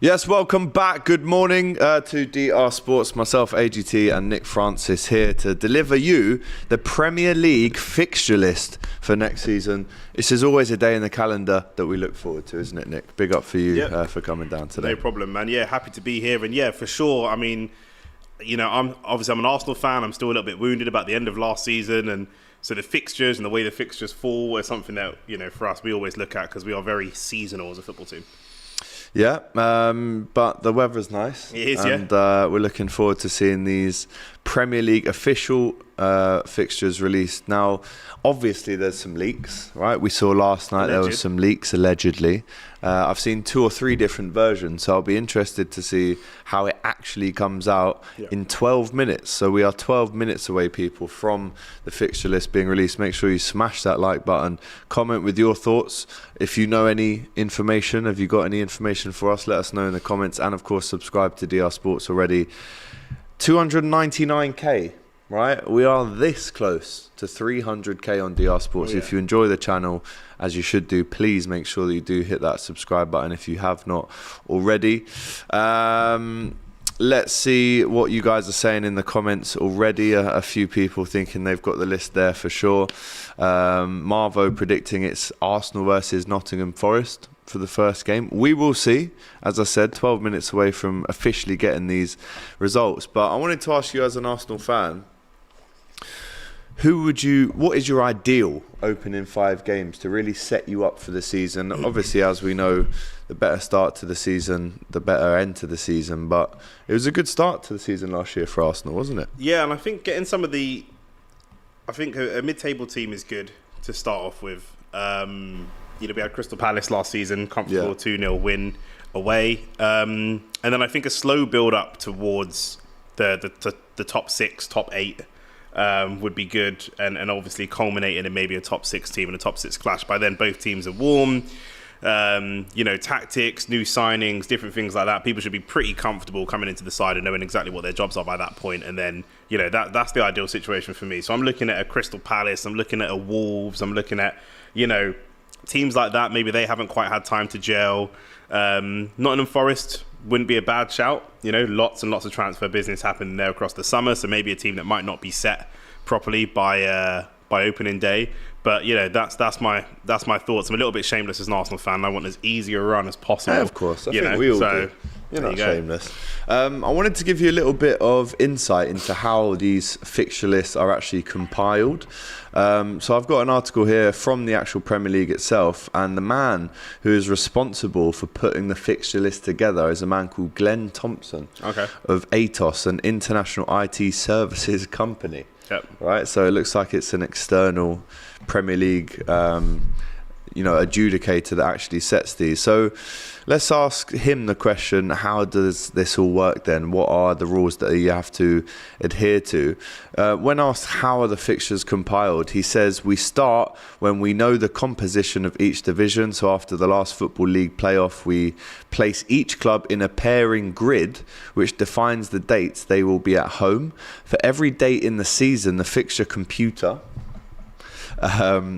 Yes, welcome back. Good morning to DR Sports. Myself, AGT, and Nick Francis here to deliver you the Premier League fixture list for next season. This is always a day in the calendar that we look forward to, isn't it, Nick? Big up for you for coming down today. No problem, man. Yeah, happy to be here. And yeah, for sure. I mean, you know, I'm an Arsenal fan. I'm still a little bit wounded about the end of last season. And so the fixtures and the way the fixtures fall is something that, you know, for us, we always look at because we are very seasonal as a football team. Yeah, but the weather's nice. It is, and we're looking forward to seeing these Premier League official fixtures released. Now, obviously, there's some leaks, right? We saw last night there were some leaks, allegedly. I've seen 2 or 3 different versions, so I'll be interested to see how it actually comes out in 12 minutes. So we are 12 minutes away, people, from the fixture list being released. Make sure you smash that like button. Comment with your thoughts. If you know any information, have you got any information for us, let us know in the comments. And, of course, subscribe to DR Sports already. 299k. Right, we are this close to 300k on DR Sports. If you enjoy the channel, as you should do, please make sure that you do hit that subscribe button if you have not already. Let's see what you guys are saying in the comments already. A few people thinking they've got the list there for sure. Marvo predicting it's Arsenal versus Nottingham Forest for the first game. We will see. As I said, 12 minutes away from officially getting these results. But I wanted to ask you, as an Arsenal fan, what is your ideal opening 5 games to really set you up for the season? Obviously, as we know, the better start to the season, the better end to the season. But it was a good start to the season last year for Arsenal, wasn't it? Yeah, and I think getting some of the... I think a mid-table team is good to start off with. You know, we had Crystal Palace last season, comfortable 2-0 win away. And then I think a slow build-up towards the top 6, top 8 would be good, and obviously culminating in maybe a top 6 team and a top 6 clash. By then, both teams are warm. You know, tactics, new signings, different things like that. People should be pretty comfortable coming into the side and knowing exactly what their jobs are by that point. And then, you know, that's the ideal situation for me. So I'm looking at a Crystal Palace, I'm looking at a Wolves, I'm looking at, you know, teams like that. Maybe they haven't quite had time to gel. Nottingham Forest wouldn't be a bad shout. You know, lots and lots of transfer business happening there across the summer. So maybe a team that might not be set properly by opening day. But you know, that's my thoughts. I'm a little bit shameless as an Arsenal fan. I want as easy a run as possible. Yeah, of course. I think we all do. You're not shameless. I wanted to give you a little bit of insight into how these fixture lists are actually compiled. So I've got an article here from the actual Premier League itself, and the man who is responsible for putting the fixture list together is a man called Glenn Thompson of Atos, an international IT services company. Yep. Right, so it looks like it's an external Premier League adjudicator that actually sets these. So let's ask him the question, how does this all work then? What are the rules that you have to adhere to? When asked how are the fixtures compiled, he says, we start when we know the composition of each division. So after the last Football League playoff, we place each club in a pairing grid, which defines the dates they will be at home. For every date in the season, the fixture computer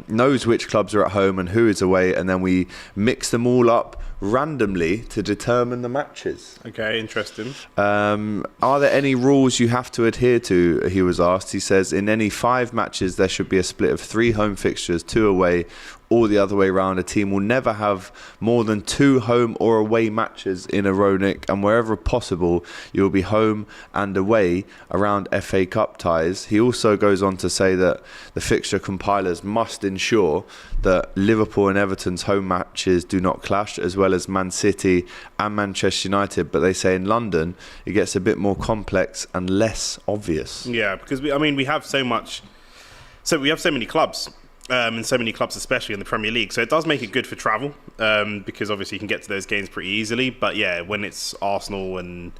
knows which clubs are at home and who is away, and then we mix them all up randomly to determine the matches. Okay, interesting. Are there any rules you have to adhere to, he was asked. He says, in any 5 matches, there should be a split of 3 home fixtures, 2 away, or the other way around. A team will never have more than 2 home or away matches in a row, Nick, and wherever possible, you'll be home and away around FA Cup ties. He also goes on to say that the fixture compilers must ensure that Liverpool and Everton's home matches do not clash, as well as Man City and Manchester United. But they say in London, it gets a bit more complex and less obvious. Yeah, because we have so many clubs. And so many clubs, especially in the Premier League. So it does make it good for travel, because obviously you can get to those games pretty easily. But yeah, when it's Arsenal and,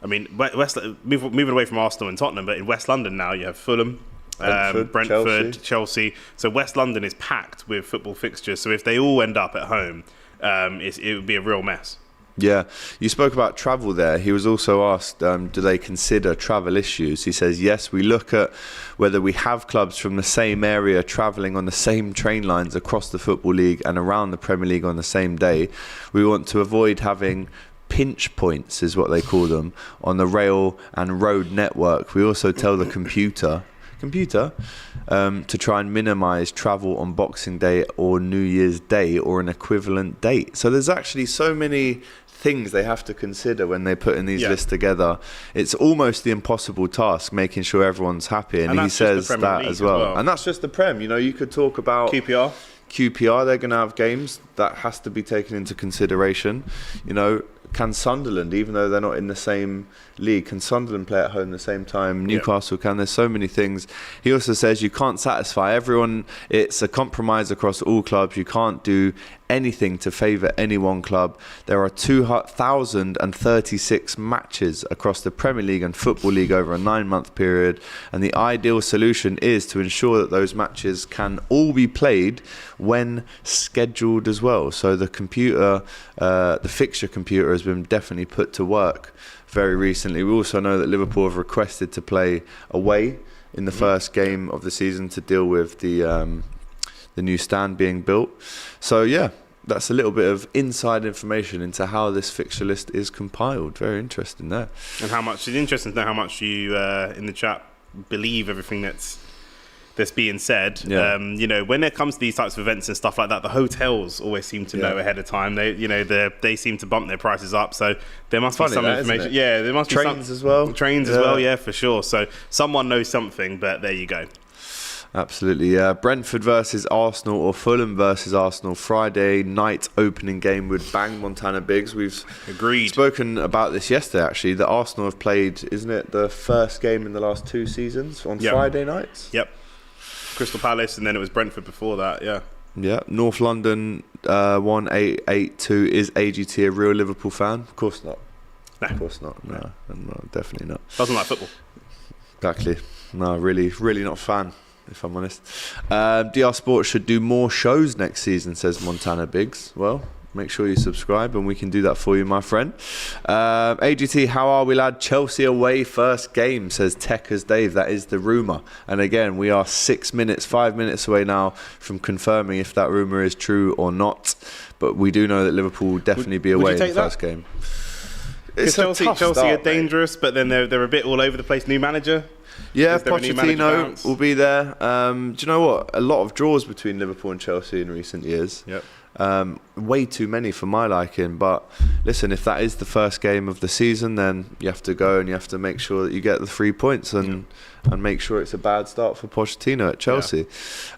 I mean, moving away from Arsenal and Tottenham, but in West London now you have Fulham, Brentford, Chelsea. So West London is packed with football fixtures. So if they all end up at home, it would be a real mess. Yeah, you spoke about travel there. He was also asked, do they consider travel issues? He says, yes, we look at whether we have clubs from the same area travelling on the same train lines across the Football League and around the Premier League on the same day. We want to avoid having pinch points is what they call them on the rail and road network. We also tell the computer to try and minimize travel on Boxing Day or New Year's Day or an equivalent date. So there's actually so many things they have to consider when they put in these lists together. It's almost the impossible task, making sure everyone's happy, and he says that as well. And that's just the Prem. You know, you could talk about QPR, they're going to have games that has to be taken into consideration. You know, can Sunderland, even though they're not in the same league, can Sunderland play at home the same time? Newcastle can. There's so many things. He also says you can't satisfy everyone. It's a compromise across all clubs. You can't do anything to favour any one club. There are 2,036 matches across the Premier League and Football League over a 9-month period, and the ideal solution is to ensure that those matches can all be played when scheduled as well. So the computer, the fixture computer has been definitely put to work very recently. We also know that Liverpool have requested to play away in the first game of the season to deal with the new stand being built. So yeah, that's a little bit of inside information into how this fixture list is compiled. Very interesting there. And how much, it's interesting to know how much you in the chat believe everything that's being said. You know, when it comes to these types of events and stuff like that, the hotels always seem to know ahead of time. They seem to bump their prices up, so there must be some information. Yeah, there must be trains as well. Trains as well, yeah, for sure. So someone knows something, but there you go. Absolutely, yeah. Brentford versus Arsenal or Fulham versus Arsenal, Friday night opening game would bang Montana Biggs. We've spoken about this yesterday, actually, that Arsenal have played, isn't it, the first game in the last 2 seasons on Friday nights? Yep. Crystal Palace, and then it was Brentford before that, yeah. Yeah, North London 1882. Is AGT a real Liverpool fan? Of course not. No. Of course not. No, definitely not. Doesn't like football. Exactly. No, really not a fan, if I'm honest. DR Sports should do more shows next season, says Montana Biggs. Well, make sure you subscribe and we can do that for you, my friend. AGT, how are we, lad? Chelsea away first game, says Techers Dave. That is the rumour. And again, we are 5 minutes away now from confirming if that rumour is true or not. But we do know that Liverpool will definitely be away in the first game. It's Chelsea are dangerous, but then they're a bit all over the place. New manager. Yeah, Pochettino will be there. Do you know what? A lot of draws between Liverpool and Chelsea in recent years. Yep. Way too many for my liking, but listen, if that is the first game of the season, then you have to go and you have to make sure that you get the 3 points and make sure it's a bad start for Pochettino at Chelsea.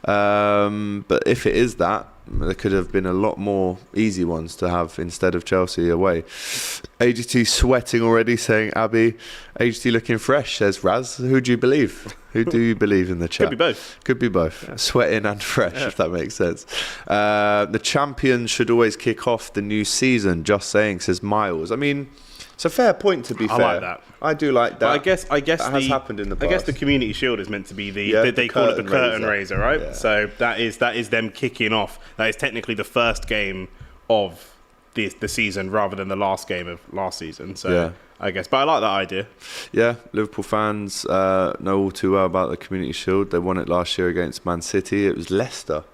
But if it is that, there could have been a lot more easy ones to have instead of Chelsea away. AGT sweating already, saying Abby. AGT looking fresh, says Raz. Who do you believe? Who do you believe in the chat? Could be both. Yeah. Sweating and fresh, if that makes sense. The champions should always kick off the new season, just saying, says Miles. I mean, it's a fair point, to be fair. I like that. I do like that. But I guess that has happened in the past. I guess the Community Shield is meant to be they call it the curtain raiser, right? Yeah. So that is them kicking off. That is technically the first game of the season rather than the last game of last season. So I guess, but I like that idea. Yeah, Liverpool fans know all too well about the Community Shield. They won it last year against Man City. It was Leicester,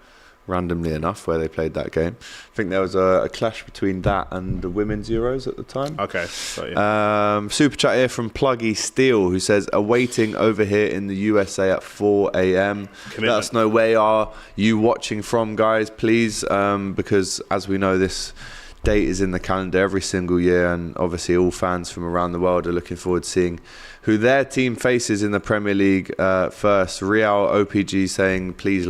randomly enough, where they played that game. I think there was a clash between that and the Women's Euros at the time. Okay. Super chat here from Pluggy Steel, who says, awaiting over here in the USA at 4 a.m. Let us know where are you watching from, guys, please, because as we know, this date is in the calendar every single year, and obviously all fans from around the world are looking forward to seeing who their team faces in the Premier League first. Real OPG saying, please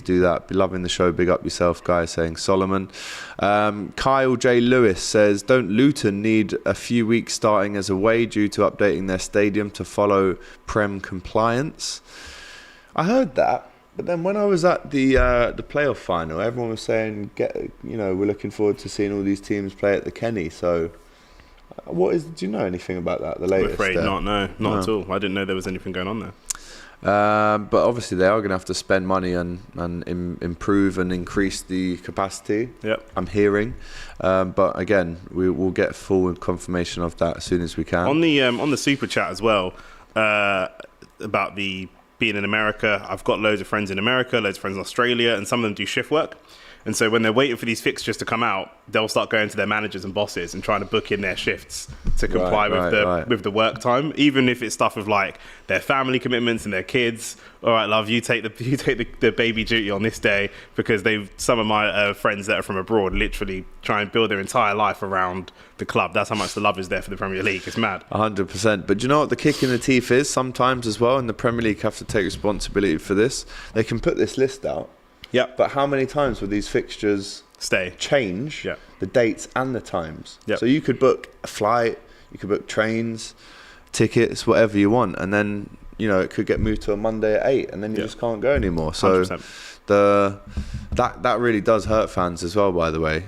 do that. Be loving the show. Big up yourself, guys, saying Solomon. Kyle J. Lewis says, don't Luton need a few weeks starting as away due to updating their stadium to follow Prem compliance? I heard that. But then when I was at the playoff final, everyone was saying, we're looking forward to seeing all these teams play at the Kenny. So, do you know anything about that? The latest? I'm afraid not. No, not at all. I didn't know there was anything going on there. But obviously they are going to have to spend money and improve and increase the capacity. Yep. I'm hearing. But again, we will get full confirmation of that as soon as we can. On the super chat as well, about the being in America, I've got loads of friends in America, loads of friends in Australia, and some of them do shift work. And so when they're waiting for these fixtures to come out, they'll start going to their managers and bosses and trying to book in their shifts to comply with the work time, even if it's stuff with like their family commitments and their kids. All right, love, you take the baby duty on this day, because some of my friends that are from abroad literally try and build their entire life around the club. That's how much the love is there for the Premier League. It's mad. 100%. But do you know what the kick in the teeth is sometimes as well? And the Premier League have to take responsibility for this. They can put this list out. Yeah. But how many times will these fixtures change the dates and the times? Yep. So you could book a flight, you could book trains, tickets, whatever you want, and then it could get moved to a Monday at 8, and then you just can't go anymore. So 100%. that really does hurt fans as well, by the way,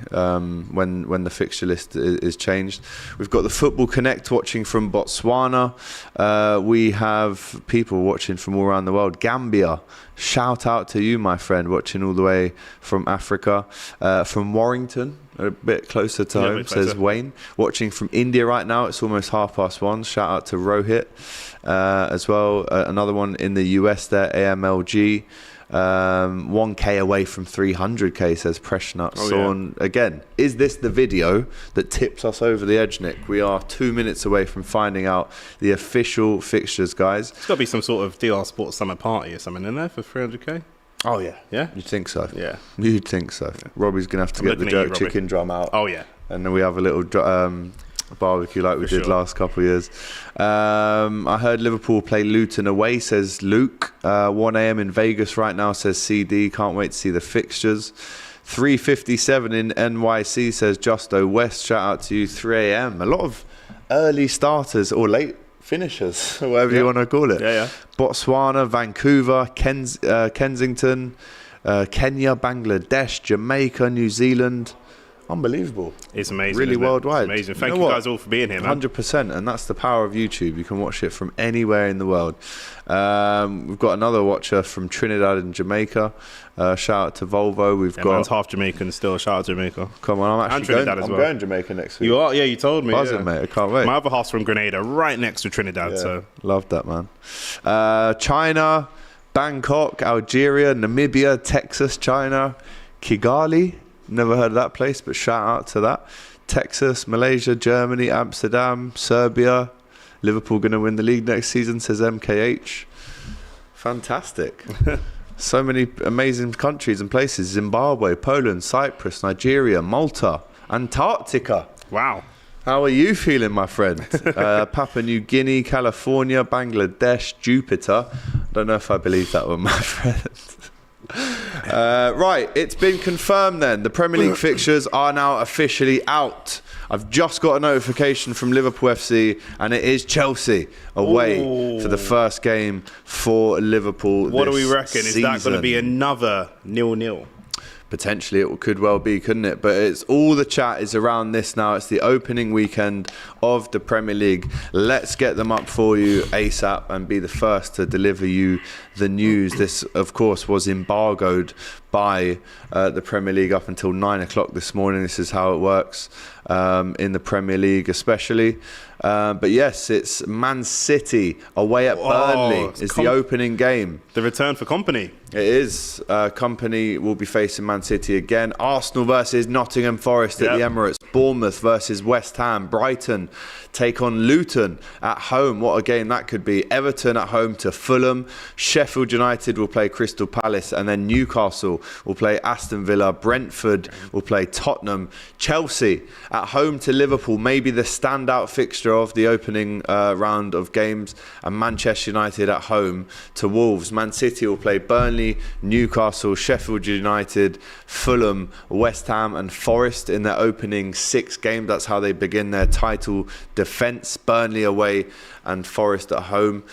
when the fixture list is changed. We've got the Football Connect watching from Botswana. We have people watching from all around the world. Gambia, shout out to you, my friend, watching all the way from Africa. From Warrington, a bit closer to home, says Wayne. Watching from India right now, it's almost 1:30. Shout out to Rohit as well. Another one in the US there, AMLG. 1k away from 300k, says Preshnut Sawn. Again, is this the video that tips us over the edge, Nick? We are 2 minutes away from finding out the official fixtures, guys. It's got to be some sort of DR Sports summer party or something in there for 300k. Oh yeah, yeah. You'd think so. Yeah, you'd think so. Yeah. Robbie's gonna have to get the jerk chicken drum out. Oh yeah, and then we have a little barbecue like we did last couple of years. I heard Liverpool play Luton away, says Luke. 1 a.m. in Vegas right now, says CD. Can't wait to see the fixtures. 3:57 in NYC, says Justo West. Shout out to you. 3 a.m. A lot of early starters or late finishers, whatever you want to call it. Yeah. Botswana, Vancouver, Kensington, Kenya, Bangladesh, Jamaica, New Zealand. Unbelievable. It's amazing. Really worldwide. It's amazing. Thank you guys all for being here, man. 100%. And that's the power of YouTube. You can watch it from anywhere in the world. We've got another watcher from Trinidad and Jamaica. Shout out to Volvo. We've got... man's half Jamaican still. Shout out to Jamaica. Come on, I'm actually going to Jamaica next week. You are? Yeah, you told me. Buzzing, mate. I can't wait. My other half's from Grenada, right next to Trinidad. So love that, man. China, Bangkok, Algeria, Namibia, Texas, China, Kigali. Never heard of that place, but shout out to that. Texas, Malaysia, Germany, Amsterdam, Serbia. Liverpool going to win the league next season, says MKH. Fantastic. So many amazing countries and places. Zimbabwe, Poland, Cyprus, Nigeria, Malta, Antarctica. Wow. How are you feeling, my friend? Papua New Guinea, California, Bangladesh, Jupiter. Don't know if I believe that one, my friend. Right, it's been confirmed then. The Premier League fixtures are now officially out. I've just got a notification from Liverpool FC, and it is Chelsea away for the first game for Liverpool. What do we reckon? Season. Is that going to be another 0-0? Potentially it could well be, couldn't it? But it's all the chat is around this now. It's the opening weekend of the Premier League. Let's get them up for you ASAP and be the first to deliver you the news. This, of course, was embargoed by the Premier League up until 9 o'clock this morning. This is how it works in the Premier League especially. But yes, it's Man City away at Burnley. It's the opening game. The return for Company. It is. Company will be facing Man City again. Arsenal versus Nottingham Forest at the Emirates. Bournemouth versus West Ham. Brighton take on Luton at home. What a game that could be. Everton at home to Fulham. Sheffield United will play Crystal Palace, and then Newcastle will play Aston Villa. Brentford will play Tottenham. Chelsea at home to Liverpool, maybe the standout fixture of the opening round of games, and Manchester United at home to Wolves. Man City will play Burnley, Newcastle, Sheffield United, Fulham, West Ham and Forest in their opening 6 games. That's how they begin their title defence. Burnley away and Forest at home.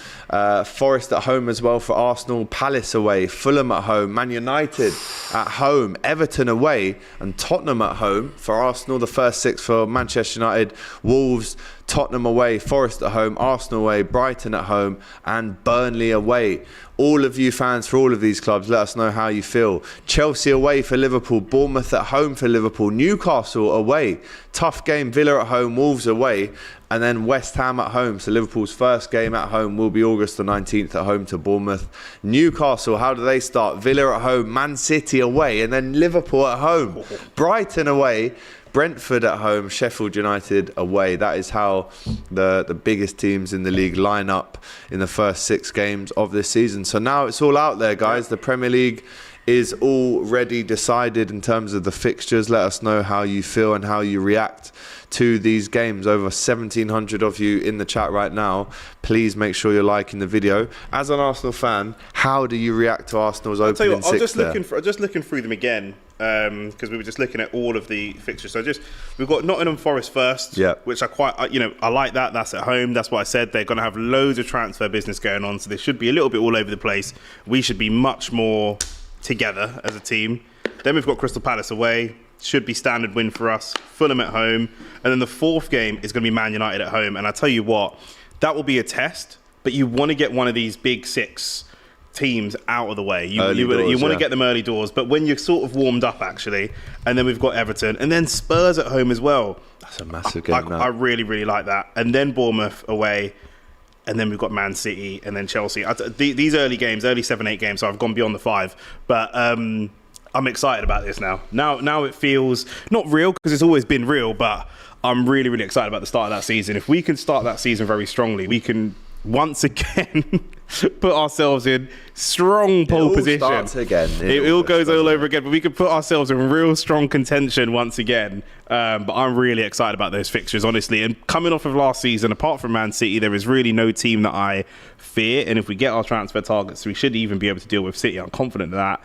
Forest at home as well for Arsenal. Palace away, Fulham at home, Man United at home, Everton away and Tottenham at home for Arsenal. The first 6 for Manchester United, Wolves, Tottenham away, Forest at home, Arsenal away, Brighton at home, and Burnley away. All of you fans for all of these clubs, let us know how you feel. Chelsea away for Liverpool, Bournemouth at home for Liverpool, Newcastle away, tough game, Villa at home, Wolves away, and then West Ham at home. So Liverpool's first game at home will be August the 19th at home to Bournemouth. Newcastle, how do they start? Villa at home, Man City away, and then Liverpool at home. Brighton away, Brentford at home, Sheffield United away. That is how the biggest teams in the league line up in the first 6 games of this season. So now it's all out there, guys. The Premier League is already decided in terms of the fixtures. Let us know how you feel and how you react to these games. Over 1,700 of you in the chat right now. Please make sure you're liking the video. As an Arsenal fan, how do you react to Arsenal's opening 6 there? I'm just looking through them again, because we were just looking at all of the fixtures. So we've got Nottingham Forest first, which I like that. That's at home. That's what I said. They're going to have loads of transfer business going on, so they should be a little bit all over the place. We should be much more together as a team. Then we've got Crystal Palace away. Should be standard win for us. Fulham at home. And then the 4th game is going to be Man United at home. And I tell you what, that will be a test, but you want to get one of these big 6 teams out of the way. You want to get them early doors, but when you're sort of warmed up, actually. And then we've got Everton. And then Spurs at home as well. That's a massive game. I really, really like that. And then Bournemouth away. And then we've got Man City and then Chelsea. These early games, early 7-8 games, so I've gone beyond the 5. But I'm excited about this now. Now it feels not real, because it's always been real, but I'm really, really excited about the start of that season. If we can start that season very strongly, we can once again put ourselves in strong pole position. It all goes all over again, but we can put ourselves in real strong contention once again. But I'm really excited about those fixtures, honestly. And coming off of last season, apart from Man City, there is really no team that I fear. And if we get our transfer targets, we should even be able to deal with City. I'm confident of that.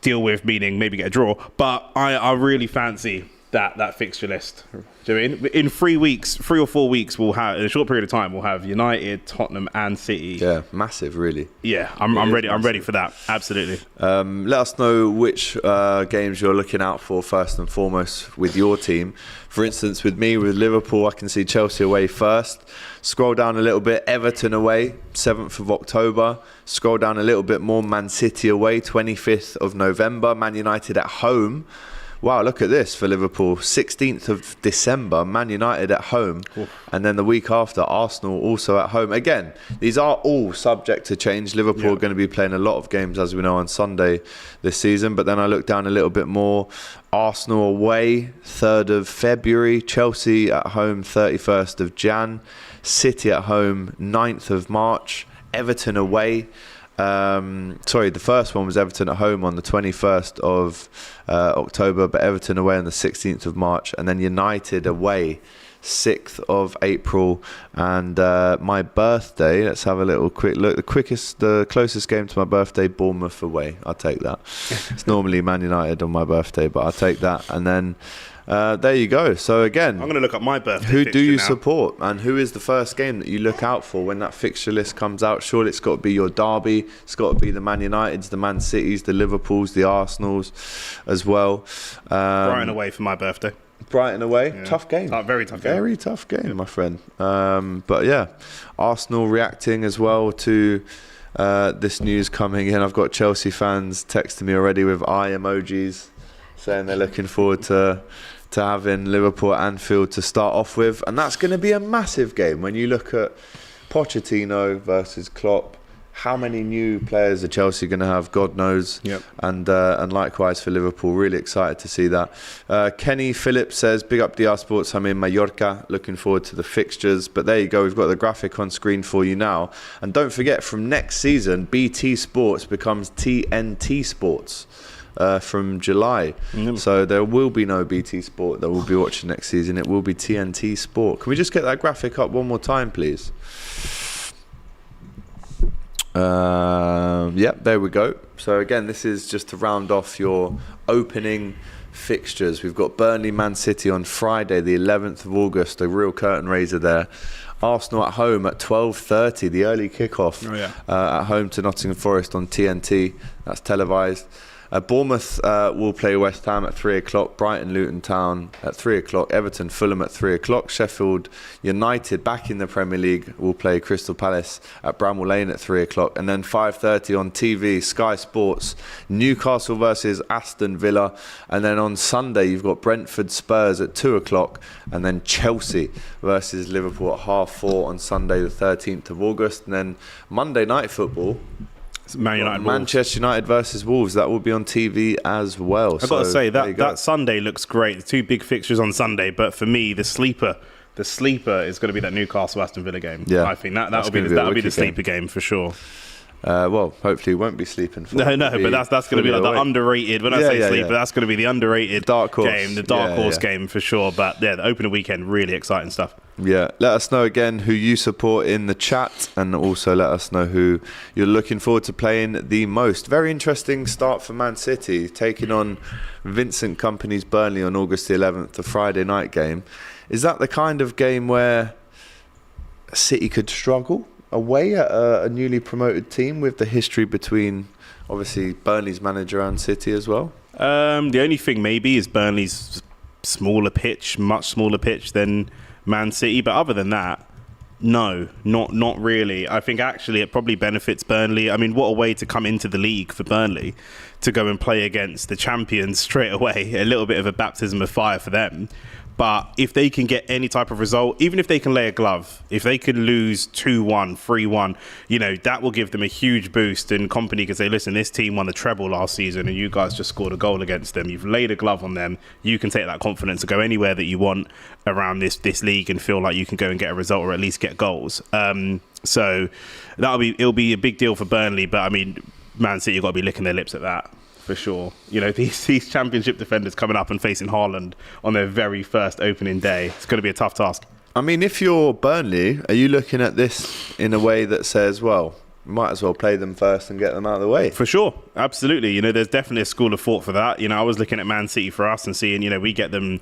Deal with meaning maybe get a draw. But I really fancy that fixture list. Do you know what I mean? In 3 weeks, 3 or 4 weeks, we'll have, in a short period of time, we'll have United, Tottenham, and City. Yeah, massive, really. Yeah, I'm ready. Massive. I'm ready for that. Absolutely. Let us know which games you're looking out for first and foremost with your team. For instance, with me, with Liverpool, I can see Chelsea away first. Scroll down a little bit, Everton away, 7th of October. Scroll down a little bit more, Man City away, 25th of November. Man United at home. Wow, look at this for Liverpool. 16th of December, Man United at home. Oof. And then the week after, Arsenal also at home. Again, these are all subject to change. Liverpool are going to be playing a lot of games, as we know, on Sunday this season. But then I look down a little bit more. Arsenal away, 3rd of February. Chelsea at home, 31st of Jan. City at home, 9th of March. Everton away. The first one was Everton at home on the 21st of October, but Everton away on the 16th of March, and then United away 6th of April. And my birthday, let's have a little quick look. The closest game to my birthday, Bournemouth away. I'll take that. It's normally Man United on my birthday, but I'll take that. And then there you go. So again, I'm going to look up my birthday. Who do you support, and who is the first game that you look out for when that fixture list comes out? Surely it's got to be your derby. It's got to be the Man Uniteds, the Man Cities, the Liverpools, the Arsenals as well. Brighton away for my birthday. Brighton away, tough game. Very tough game. Very tough game, my friend. But yeah, Arsenal reacting as well to this news coming in. I've got Chelsea fans texting me already with eye emojis, saying they're looking forward to having Liverpool at Anfield to start off with. And that's going to be a massive game when you look at Pochettino versus Klopp. How many new players are Chelsea going to have? God knows. Yep. And likewise for Liverpool. Really excited to see that. Kenny Phillips says, big up DR Sports. I'm in Mallorca. Looking forward to the fixtures. But there you go. We've got the graphic on screen for you now. And don't forget, from next season, BT Sports becomes TNT Sports. From July. So there will be no BT Sport that we'll be watching next season. It will be TNT Sport. Can we just get that graphic up one more time, please? Yep, there we go. So again, this is just to round off your opening fixtures. We've got Burnley Man City on Friday the 11th of August, a real curtain raiser there. Arsenal at home at 12:30, the early kickoff at home to Nottingham Forest on TNT. That's televised. Bournemouth will play West Ham at 3 o'clock, Brighton, Luton Town at 3 o'clock, Everton, Fulham at 3 o'clock, Sheffield United back in the Premier League will play Crystal Palace at Bramall Lane at 3 o'clock, and then 5:30 on TV, Sky Sports, Newcastle versus Aston Villa, and then on Sunday you've got Brentford Spurs at 2 o'clock, and then Chelsea versus Liverpool at 4:30 on Sunday the 13th of August, and then Monday night football, Manchester United versus Wolves, that will be on TV as well. I've got to say that Sunday looks great. The two big fixtures on Sunday, but for me, the sleeper is going to be that Newcastle Aston Villa game. Yeah, I think that'll be the sleeper game for sure. Well, hopefully you won't be sleeping. But that's going to be like the underrated. When I say sleeper, that's going to be the underrated dark horse game, the dark horse game for sure. But yeah, the opening weekend, really exciting stuff. Yeah, let us know again who you support in the chat, and also let us know who you're looking forward to playing the most. Very interesting start for Man City, taking on Vincent Kompany's Burnley on August the 11th, the Friday night game. Is that the kind of game where City could struggle away at a newly promoted team, with the history between obviously Burnley's manager and City as well? The only thing maybe is Burnley's much smaller pitch than Man City, but other than that, no, not really. I think actually it probably benefits Burnley. I mean, what a way to come into the league for Burnley, to go and play against the champions straight away. A little bit of a baptism of fire for them. But if they can get any type of result, even if they can lay a glove, if they can lose 2-1, 3-1, that will give them a huge boost. And Kompany can say, listen, this team won the treble last season and you guys just scored a goal against them. You've laid a glove on them. You can take that confidence to go anywhere that you want around this league and feel like you can go and get a result or at least get goals. So it'll be a big deal for Burnley. But I mean, Man City have got to be licking their lips at that. For sure. These championship defenders coming up and facing Haaland on their very first opening day. It's going to be a tough task. I mean, if you're Burnley, are you looking at this in a way that says, well, might as well play them first and get them out of the way? For sure. Absolutely. There's definitely a school of thought for that. I was looking at Man City for us and seeing, we get them,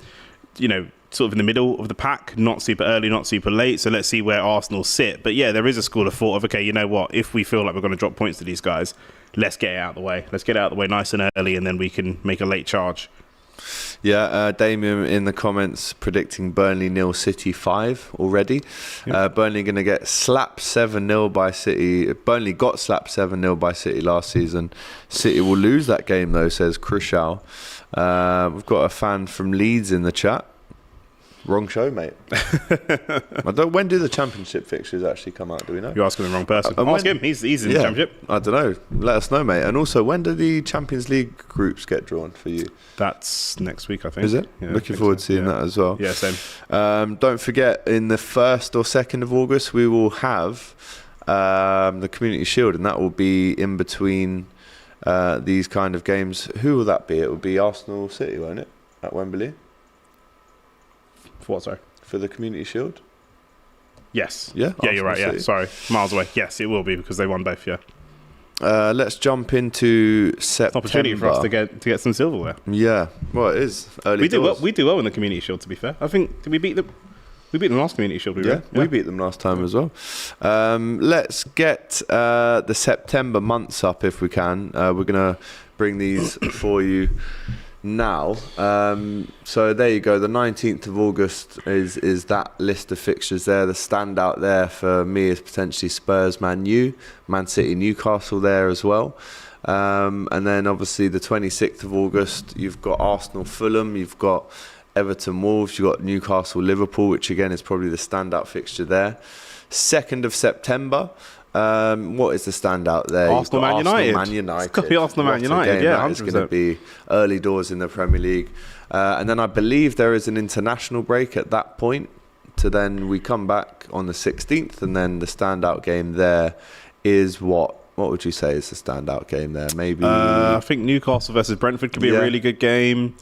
sort of in the middle of the pack, not super early, not super late. So let's see where Arsenal sit. But yeah, there is a school of thought of, okay, you know what? If we feel like we're going to drop points to these guys, let's get it out of the way. Let's get it out of the way nice and early, and then we can make a late charge. Yeah, Damien in the comments predicting Burnley 0, City 5 already. Yep. Burnley going to get slapped 7-0 by City. Burnley got slapped 7-0 by City last season. City will lose that game though, says Crucial. We've got a fan from Leeds in the chat. Wrong show, mate. When do the championship fixtures actually come out? Do we know? You're asking the wrong person. Ask him. He's in the championship. I don't know. Let us know, mate. And also, when do the Champions League groups get drawn for you? That's next week, I think. Is it? Yeah, looking forward to seeing that as well. Yeah, same. Don't forget, in the 1st or 2nd of August, we will have the Community Shield, and that will be in between these kind of games. Who will that be? It will be Arsenal City, won't it? At Wembley. For what, sorry? For the Community Shield? Yes. Yeah? Yeah, Arsenal you're right, City. Yeah. Sorry. Miles away. Yes, it will be because they won both, yeah. Let's jump into September. It's an opportunity for us to get some silverware. Yeah. Well, it is. Early doors. We do well in the Community Shield, to be fair. I think, did we beat them? We beat them last Community Shield, we beat them last time as well. Let's get the September months up if we can. We're going to bring these for you now. So there you go. The 19th of August is that list of fixtures there. The standout there for me is potentially Spurs, Man U, Man City, Newcastle there as well. And then obviously the 26th of August, you've got Arsenal, Fulham, you've got Everton, Wolves, you've got Newcastle, Liverpool, which again is probably the standout fixture there. 2nd of September, what is the standout there? Arsenal, Man United. It's got to be Arsenal, Man United. Yeah, 100%. It's going to be early doors in the Premier League. And then I believe there is an international break at that point. To then we come back on the 16th, and then the standout game there is what? What would you say is the standout game there? Maybe I think Newcastle versus Brentford could be a really good game.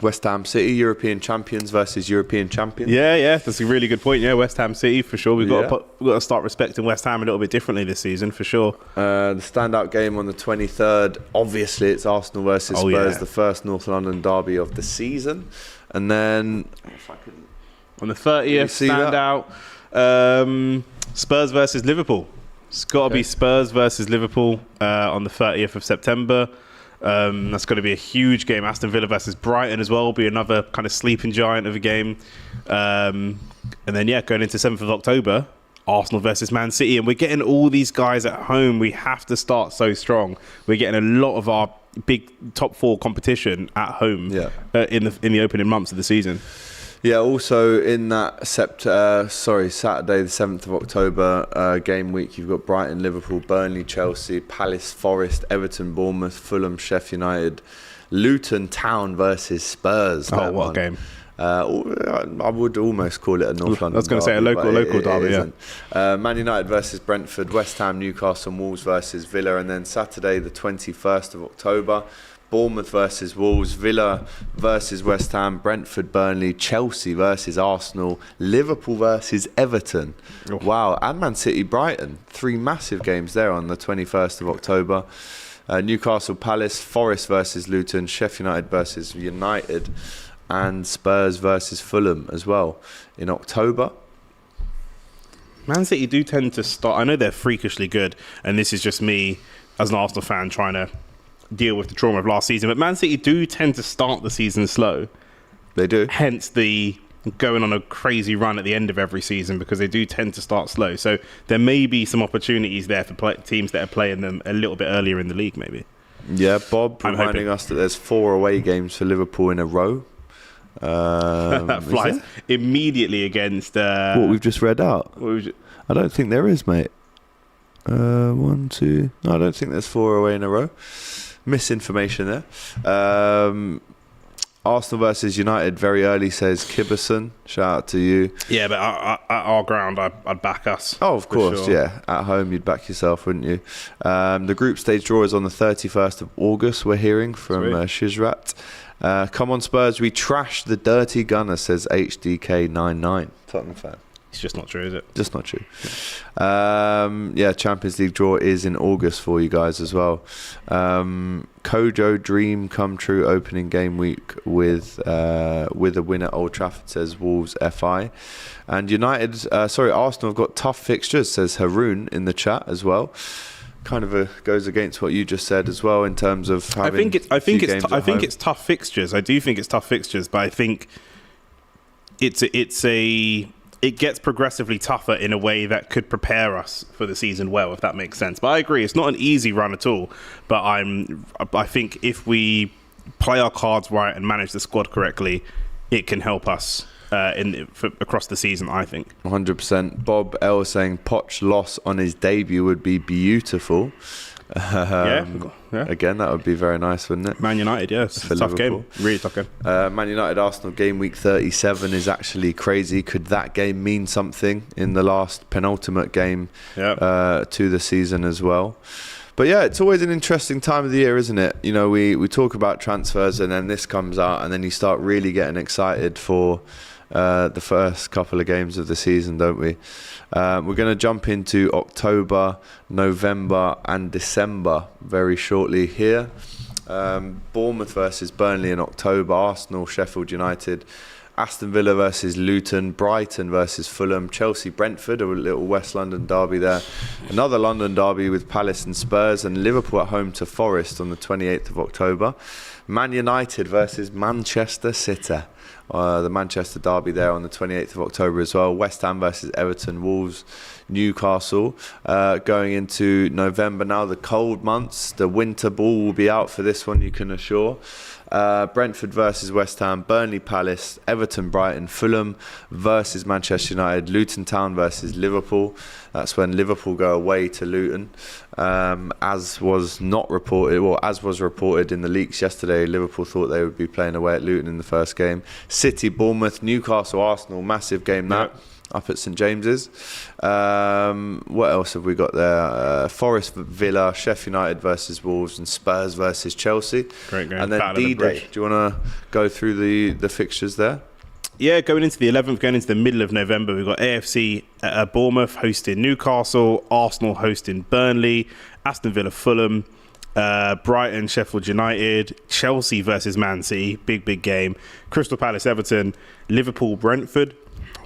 West Ham City, European champions versus European champions. Yeah, that's a really good point. Yeah, West Ham City for sure. We've got to start respecting West Ham a little bit differently this season for sure. The standout game on the 23rd, obviously it's Arsenal versus Spurs, the first North London derby of the season. And then on the 30th, standout Spurs versus Liverpool. It's got to be Spurs versus Liverpool on the 30th of September. That's going to be a huge game. Aston Villa versus Brighton as well will be another kind of sleeping giant of a game. And then, going into 7th of October, Arsenal versus Man City. And we're getting all these guys at home. We have to start so strong. We're getting a lot of our big top 4 competition at home in the opening months of the season. Yeah, also in that Saturday, the 7th of October game week, you've got Brighton, Liverpool, Burnley, Chelsea, Palace, Forest, Everton, Bournemouth, Fulham, Sheffield United, Luton Town versus Spurs. Oh, what a game. I would almost call it a North London. I was going to say a local derby, Man United versus Brentford, West Ham, Newcastle, Wolves versus Villa, and then Saturday, the 21st of October, Bournemouth versus Wolves, Villa versus West Ham, Brentford, Burnley, Chelsea versus Arsenal, Liverpool versus Everton. Oh. Wow, and Man City, Brighton. 3 massive games there on the 21st of October. Newcastle, Palace, Forest versus Luton, Sheffield United versus United, and Spurs versus Fulham as well in October. Man City do tend to start. I know they're freakishly good, and this is just me as an Arsenal fan trying to deal with the trauma of last season, but Man City do tend to start the season slow. They do. Hence the going on a crazy run at the end of every season, because they do tend to start slow. So there may be some opportunities there for teams that are playing them a little bit earlier in the league, maybe. Yeah, Bob reminding us that there's 4 away games for Liverpool in a row. That flies immediately against what we've just read out. I don't think there is, mate. 1, 2. No, I don't think there's 4 away in a row. Misinformation there. Arsenal versus United very early, says Kibberson. Shout out to you. Yeah, but at our ground, I'd back us. Oh, of course, sure. Yeah. At home, you'd back yourself, wouldn't you? The group stage draw is on the 31st of August, we're hearing from Shizrat. Come on, Spurs, we trashed the dirty gunner, says HDK99. Tottenham fan. It's just not true, is it? Just not true. Champions League draw is in August for you guys as well. Kojo dream come true opening game week with a win at Old Trafford, says Wolves FI. And Arsenal have got tough fixtures, says Haroon in the chat as well. Kind of goes against what you just said as well in terms of having. I think it's tough fixtures. I do think it's tough fixtures, but I think it gets progressively tougher in a way that could prepare us for the season well, if that makes sense. But I agree, it's not an easy run at all. But I think if we play our cards right and manage the squad correctly, it can help us across the season, I think. 100%. Bob L saying Poch loss on his debut would be beautiful. Again, that would be very nice, wouldn't it? Man United, yes. Yeah, tough game. Really tough game. Man United Arsenal game week 37 is actually crazy. Could that game mean something in the last penultimate game to the season as well? But yeah, it's always an interesting time of the year, isn't it? You know, we talk about transfers and then this comes out and then you start really getting excited for the first couple of games of the season, don't we? We're going to jump into October, November and December very shortly here. Bournemouth versus Burnley in October, Arsenal, Sheffield United, Aston Villa versus Luton, Brighton versus Fulham, Chelsea, Brentford, a little West London derby there. Another London derby with Palace and Spurs, and Liverpool at home to Forest on the 28th of October. Man United versus Manchester City. The Manchester derby there on the 28th of October as well. West Ham versus Everton, Wolves, Newcastle. Going into November now, the cold months. The winter ball will be out for this one, you can assure. Brentford versus West Ham, Burnley, Palace, Everton, Brighton, Fulham versus Manchester United, Luton Town versus Liverpool. That's when Liverpool go away to Luton. As was reported in the leaks yesterday, Liverpool thought they would be playing away at Luton in the first game. City, Bournemouth, Newcastle, Arsenal, massive game that. Up at St James's. What else have we got there? Forest, Villa, Sheffield United versus Wolves, and Spurs versus Chelsea. Great game. And then D-Day. Do you want to go through the fixtures there? Yeah, going into the 11th, going into the middle of November, we've got AFC Bournemouth hosting Newcastle, Arsenal hosting Burnley, Aston Villa, Fulham, Brighton, Sheffield United, Chelsea versus Man City, big game, Crystal Palace, Everton, Liverpool, Brentford.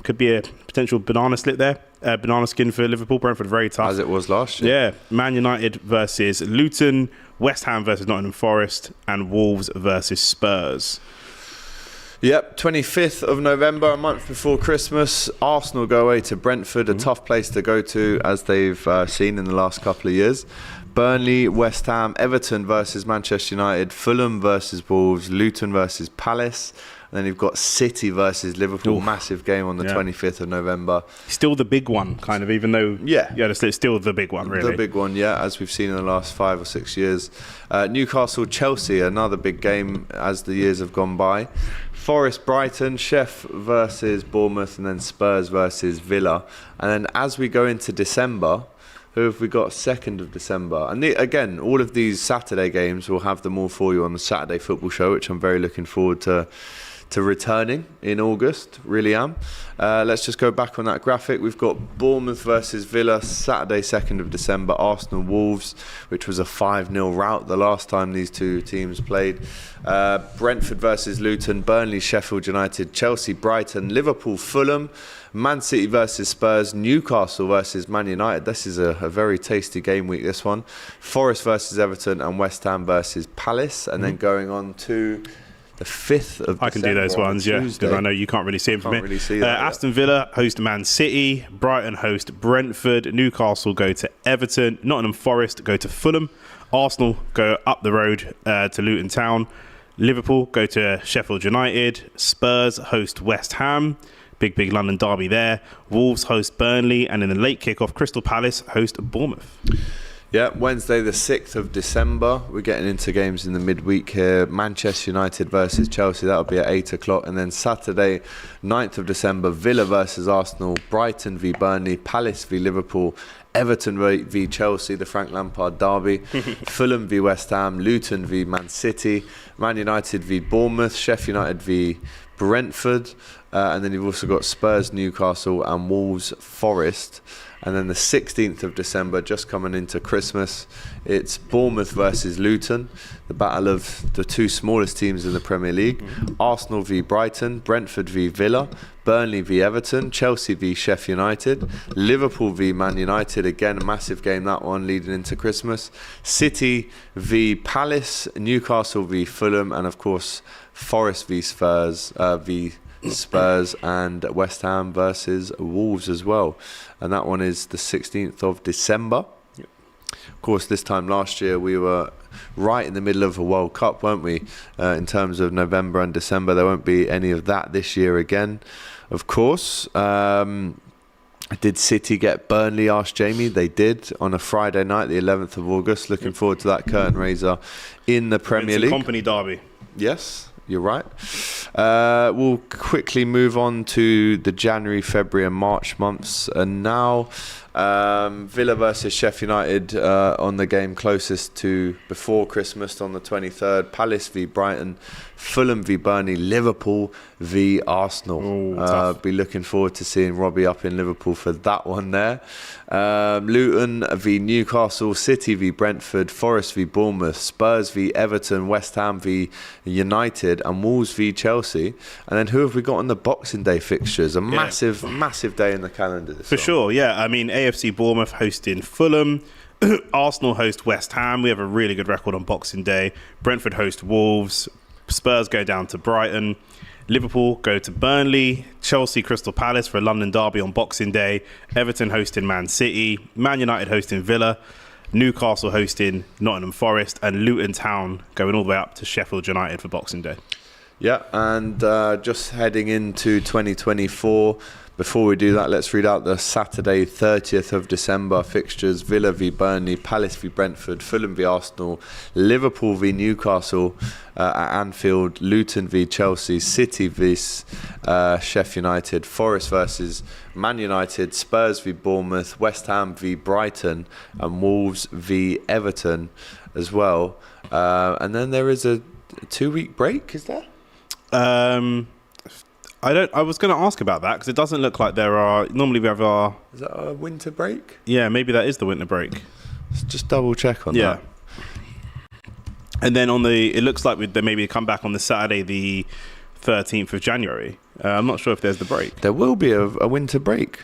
Could be a potential banana split there. banana skin for Liverpool. Brentford very tough. As it was last year. Yeah. Man United versus Luton, West Ham versus Nottingham Forest, and Wolves versus Spurs. Yep, 25th of November, a month before Christmas, Arsenal go away to Brentford, a tough place to go to, as they've seen in the last couple of years. Burnley, West Ham, Everton versus Manchester United, Fulham versus Wolves, Luton versus Palace. And then you've got City versus Liverpool, massive game on the 25th of November. Still the big one, kind of, even though... Yeah, it's still the big one, really. The big one, yeah, as we've seen in the last 5 or 6 years. Newcastle, Chelsea, another big game as the years have gone by. Forest, Brighton, Chef versus Bournemouth, and then Spurs versus Villa. And then as we go into December... Who have we got 2nd of December? And again, all of these Saturday games, we'll have them all for you on the Saturday Football Show, which I'm very looking forward to returning in August. Really am. Let's just go back on that graphic. We've got Bournemouth versus Villa, Saturday 2nd of December. Arsenal Wolves, which was a 5-0 rout the last time these two teams played. Brentford versus Luton, Burnley, Sheffield United, Chelsea, Brighton, Liverpool, Fulham, Man City versus Spurs, Newcastle versus Man United. This is a very tasty game week, this one. Forest versus Everton, and West Ham versus Palace. And then going on to the 5th of December. I can do those ones, yeah, because I know you can't really see them from Can't really see that, Aston Villa host Man City, Brighton host Brentford, Newcastle go to Everton, Nottingham Forest go to Fulham, Arsenal go up the road to Luton Town, Liverpool go to Sheffield United, Spurs host West Ham, big London derby there, Wolves host Burnley, and in the late kickoff, Crystal Palace host Bournemouth. Yeah, Wednesday the 6th of December. We're getting into games in the midweek here. Manchester United versus Chelsea, that'll be at 8 o'clock. And then Saturday, 9th of December, Villa versus Arsenal, Brighton v Burnley, Palace v Liverpool, Everton v Chelsea, the Frank Lampard derby, Fulham v West Ham, Luton v Man City, Man United v Bournemouth, Sheffield United v Brentford, and then you've also got Spurs, Newcastle, and Wolves, Forest. And then the 16th of December, just coming into Christmas, it's Bournemouth versus Luton, the battle of the two smallest teams in the Premier League. Arsenal v Brighton, Brentford v Villa, Burnley v Everton, Chelsea v Sheffield United, Liverpool v Man United, again a massive game that one leading into Christmas. City v Palace, Newcastle v Fulham, and of course Forest v Spurs and West Ham versus Wolves as well. And that one is the 16th of December. Yep. Of course, this time last year we were right in the middle of a World Cup, weren't we? In terms of November and December, there won't be any of that this year again, of course. Did City get Burnley? Asked Jamie. They did on a Friday night, the 11th of August. Looking forward to that curtain raiser in the Premier League. Company derby. Yes, you're right. We'll quickly move on to the January, February and March months. And now Villa versus Sheffield United on the game closest to before Christmas on the 23rd. Palace v Brighton, Fulham v Burnley, Liverpool v Arsenal. Be looking forward to seeing Robbie up in Liverpool for that one there. Luton v Newcastle, City v Brentford, Forest v Bournemouth, Spurs v Everton, West Ham v United, and Wolves v Chelsea. And then who have we got on the Boxing Day fixtures? A massive day in the calendar. For sure, yeah. I mean, AFC Bournemouth hosting Fulham. Arsenal host West Ham. We have a really good record on Boxing Day. Brentford host Wolves. Spurs go down to Brighton. Liverpool go to Burnley. Chelsea, Crystal Palace for a London derby on Boxing Day. Everton hosting Man City. Man United hosting Villa. Newcastle hosting Nottingham Forest. And Luton Town going all the way up to Sheffield United for Boxing Day. Yeah, and just heading into 2024. Before we do that, let's read out the Saturday 30th of December fixtures. Villa v Burnley, Palace v Brentford, Fulham v Arsenal, Liverpool v Newcastle at Anfield, Luton v Chelsea, City v Sheffield United, Forest versus Man United, Spurs v Bournemouth, West Ham v Brighton, and Wolves v Everton as well. And then there is a 2-week break, is there? I was going to ask about that because it doesn't look like there are. Normally we have our. Is that a winter break? Yeah, maybe that is the winter break. Let's just double check on that. And then it looks like they maybe come back on the Saturday, the 13th of January. I'm not sure if there's the break. There will be a winter break.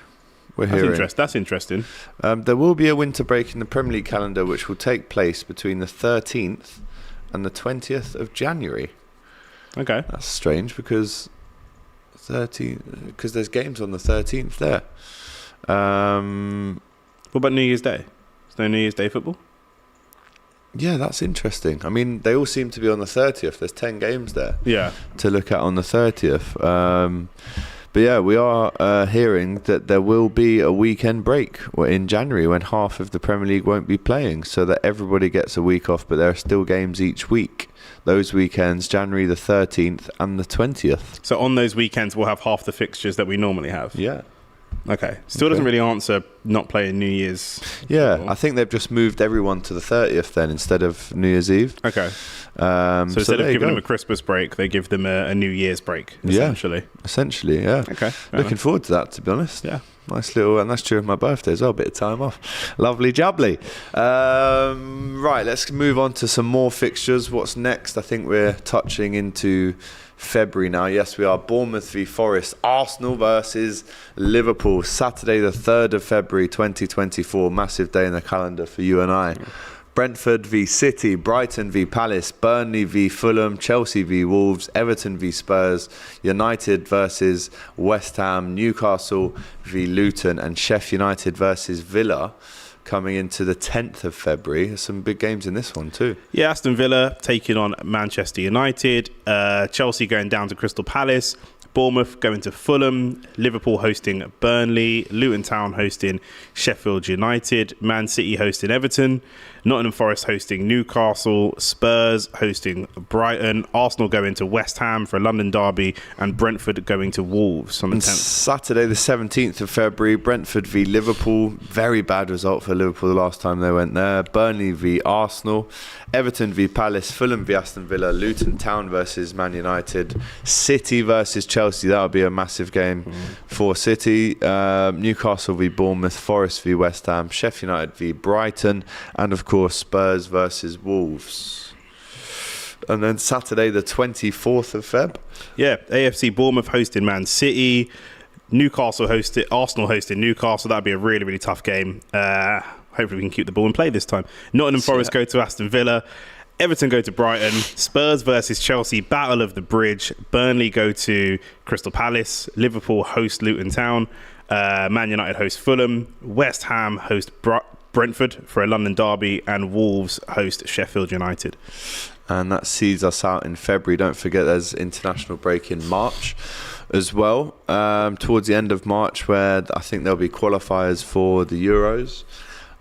we're hearing. That's interesting. There will be a winter break in the Premier League calendar, which will take place between the 13th and the 20th of January. Okay. That's strange because there's games on the 13th there. What about New Year's Day? Is there New Year's Day football? Yeah, that's interesting. I mean, they all seem to be on the 30th. There's 10 games there to look at on the 30th. But yeah, we are hearing that there will be a weekend break in January when half of the Premier League won't be playing, so that everybody gets a week off, but there are still games each week. Those weekends, January the 13th and the 20th. So on those weekends, we'll have half the fixtures that we normally have? Yeah. Okay. Still doesn't really answer not playing New Year's. Yeah, football. I think they've just moved everyone to the 30th then instead of New Year's Eve. Okay. So instead of giving them a Christmas break, they give them a New Year's break, essentially. Yeah, essentially, yeah. Okay. Looking forward to that, to be honest. Yeah. Nice little, and that's during my birthday as well, a bit of time off. Lovely jubbly. Right, let's move on to some more fixtures. What's next? I think we're touching into February now. Yes, we are. Bournemouth v Forest. Arsenal versus Liverpool. Saturday the 3rd of February 2024. Massive day in the calendar for you and I. Brentford v City, Brighton v Palace, Burnley v Fulham, Chelsea v Wolves, Everton v Spurs, United versus West Ham, Newcastle v Luton, and Sheffield United versus Villa coming into the 10th of February. There's some big games in this one too. Yeah, Aston Villa taking on Manchester United, Chelsea going down to Crystal Palace, Bournemouth going to Fulham, Liverpool hosting Burnley, Luton Town hosting Sheffield United, Man City hosting Everton, Nottingham Forest hosting Newcastle, Spurs hosting Brighton, Arsenal going to West Ham for a London derby, and Brentford going to Wolves on the 10th. Saturday the 17th of February, Brentford v Liverpool. Very bad result for Liverpool the last time they went there. Burnley v Arsenal, Everton v Palace, Fulham v Aston Villa, Luton Town versus Man United, City versus Chelsea. That would be a massive game for City. Newcastle v Bournemouth, Forest v West Ham, Sheffield United v Brighton, and of course Spurs versus Wolves. And then Saturday the 24th of Feb. Yeah, AFC Bournemouth hosting Man City, Arsenal hosting Newcastle. That'd be a really, really tough game. Hopefully we can keep the ball in play this time. Nottingham Forest go to Aston Villa, Everton go to Brighton, Spurs versus Chelsea, Battle of the Bridge, Burnley go to Crystal Palace, Liverpool host Luton Town, Man United host Fulham, West Ham host Brentford for a London derby, and Wolves host Sheffield United. And that sees us out in February. Don't forget there's international break in March as well, towards the end of March, where I think there'll be qualifiers for the Euros.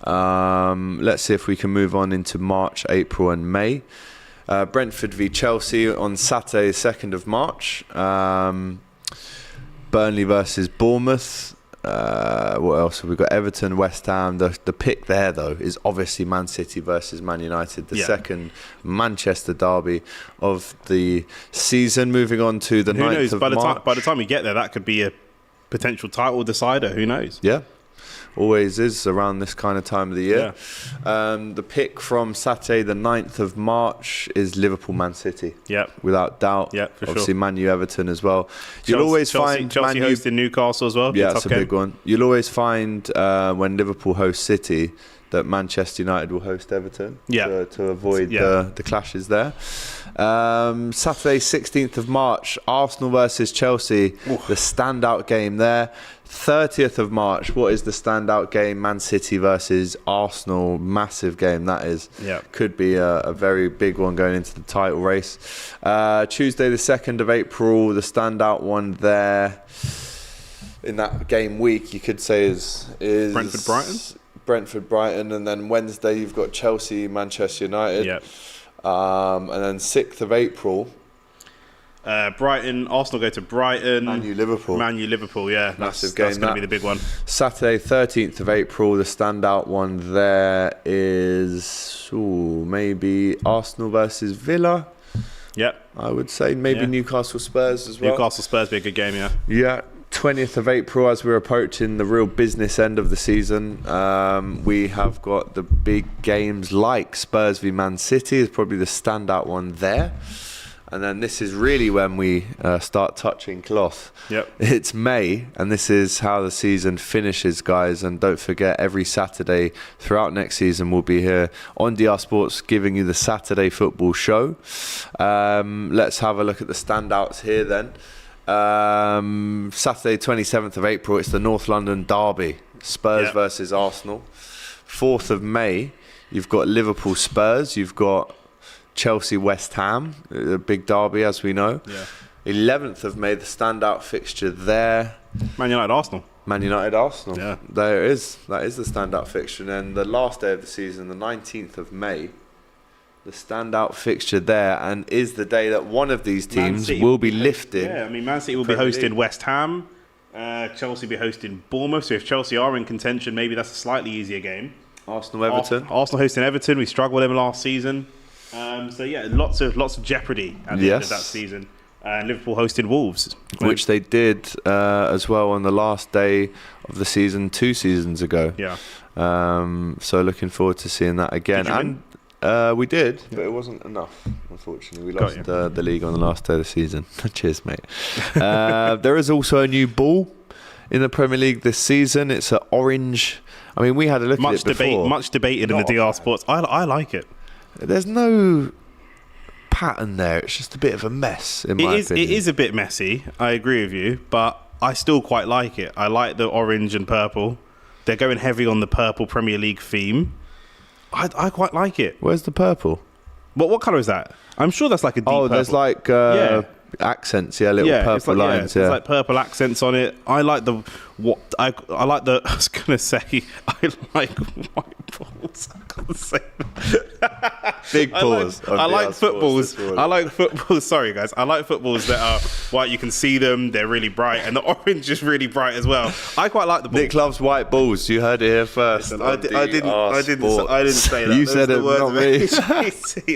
Let's see if we can move on into March, April and May. Brentford v Chelsea on Saturday 2nd of March. Burnley versus Bournemouth. What else have we got? Everton, West Ham. The pick there though is obviously Man City versus Man United, the second Manchester derby of the season. Moving on to the 9th of March. By the time we get there, that could be a potential title decider. Who knows? Yeah. Always is around this kind of time of the year. Yeah. The pick from Saturday the 9th of March is Liverpool-Man City. Yep. Without doubt. Yep, for Obviously, sure. Man U Everton as well. You'll always find Chelsea hosting Newcastle as well. Yeah, it's a big one. You'll always find when Liverpool hosts City that Manchester United will host Everton to avoid the clashes there. Saturday 16th of March, Arsenal versus Chelsea. Oof. The standout game there. 30th of March, what is the standout game? Man City versus Arsenal. Massive game that is. Yeah. Could be a very big one going into the title race. Tuesday the 2nd of April, the standout one there in that game week, you could say is Brentford-Brighton, and then Wednesday you've got Chelsea-Manchester United. Yep. And then 6th of April, Arsenal go to Brighton. Man U-Liverpool, yeah. Massive game. That's going to be the big one. Saturday, 13th of April, the standout one there is maybe Arsenal versus Villa. Yep. I would say maybe Newcastle Spurs as well. Newcastle Spurs be a good game, yeah. Yeah. 20th of April, as we're approaching the real business end of the season, we have got the big games like Spurs v Man City is probably the standout one there. And then this is really when we start touching cloth. Yep. It's May, and this is how the season finishes, guys. And don't forget, every Saturday throughout next season, we'll be here on DR Sports giving you the Saturday football show. Let's have a look at the standouts here then. Saturday 27th of April, it's the North London derby, Spurs versus Arsenal. 4th of May, you've got Liverpool Spurs, you've got Chelsea West Ham, a big derby as we know. 11th of May, the standout fixture there, Man United Arsenal. Man United Arsenal. Yeah. There it is. That is the standout fixture. And then the last day of the season, the 19th of May, the standout fixture there, and is the day that one of these teams will be lifted. Yeah, I mean, Man City will be hosting West Ham. Chelsea will be hosting Bournemouth. So if Chelsea are in contention, maybe that's a slightly easier game. Arsenal Everton. Arsenal hosting Everton. We struggled with them last season. So yeah, lots of jeopardy at the end of that season. And Liverpool hosted Wolves, which they did as well on the last day of the season 2 seasons ago. Yeah. So looking forward to seeing that again. Did you win? We did, but it wasn't enough, unfortunately. We lost the league on the last day of the season. Cheers, mate. There is also a new ball in the Premier League this season. It's an orange. I mean, we had a look at it before. Much debated in the DR Sports. I like it. There's no pattern there. It's just a bit of a mess, in my opinion. It is a bit messy. I agree with you, but I still quite like it. I like the orange and purple. They're going heavy on the purple Premier League theme. I quite like it. Where's the purple? What colour is that? I'm sure that's like a deep purple. There's like accents, little purple lines. There's like purple accents on it. I like the I was gonna say I like white balls. I can't say that. Big pause. I like footballs. Sorry, guys. I like footballs that are white. You can see them. They're really bright, and the orange is really bright as well. I quite like the ball. Nick loves white balls. You heard it here first. Listen, I didn't say that. You said it, not me.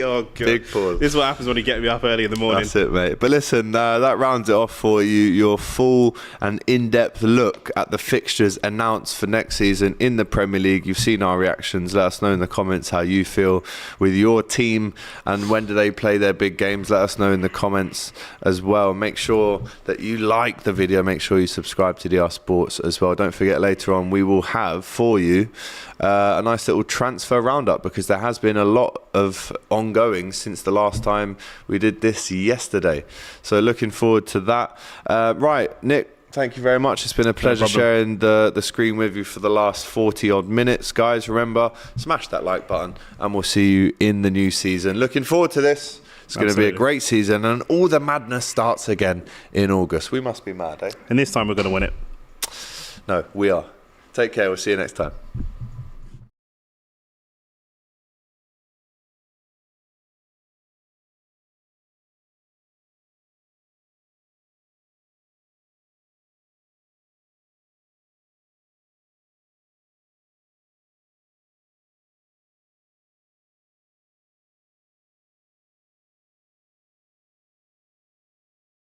Oh god. Big pause. This is what happens when you get me up early in the morning. That's it, mate. But listen, that rounds it off for you. Your full and in-depth look at the fixtures announced for next season in the Premier League. You've seen our reactions. Let us know in the comments how you feel with your team and when do they play their big games. Let us know in the comments as well. Make sure that you like the video. Make sure you subscribe to DR Sports as well. Don't forget, later on we will have for you a nice little transfer roundup, because there has been a lot of ongoing since the last time we did this yesterday. So looking forward to that. Right, Nick, thank you very much. It's been a pleasure sharing the screen with you for the last 40 odd minutes. Guys, remember, smash that like button and we'll see you in the new season. Looking forward to this. It's going to be a great season, and all the madness starts again in August. We must be mad, eh? And this time we're going to win it. No, we are. Take care. We'll see you next time.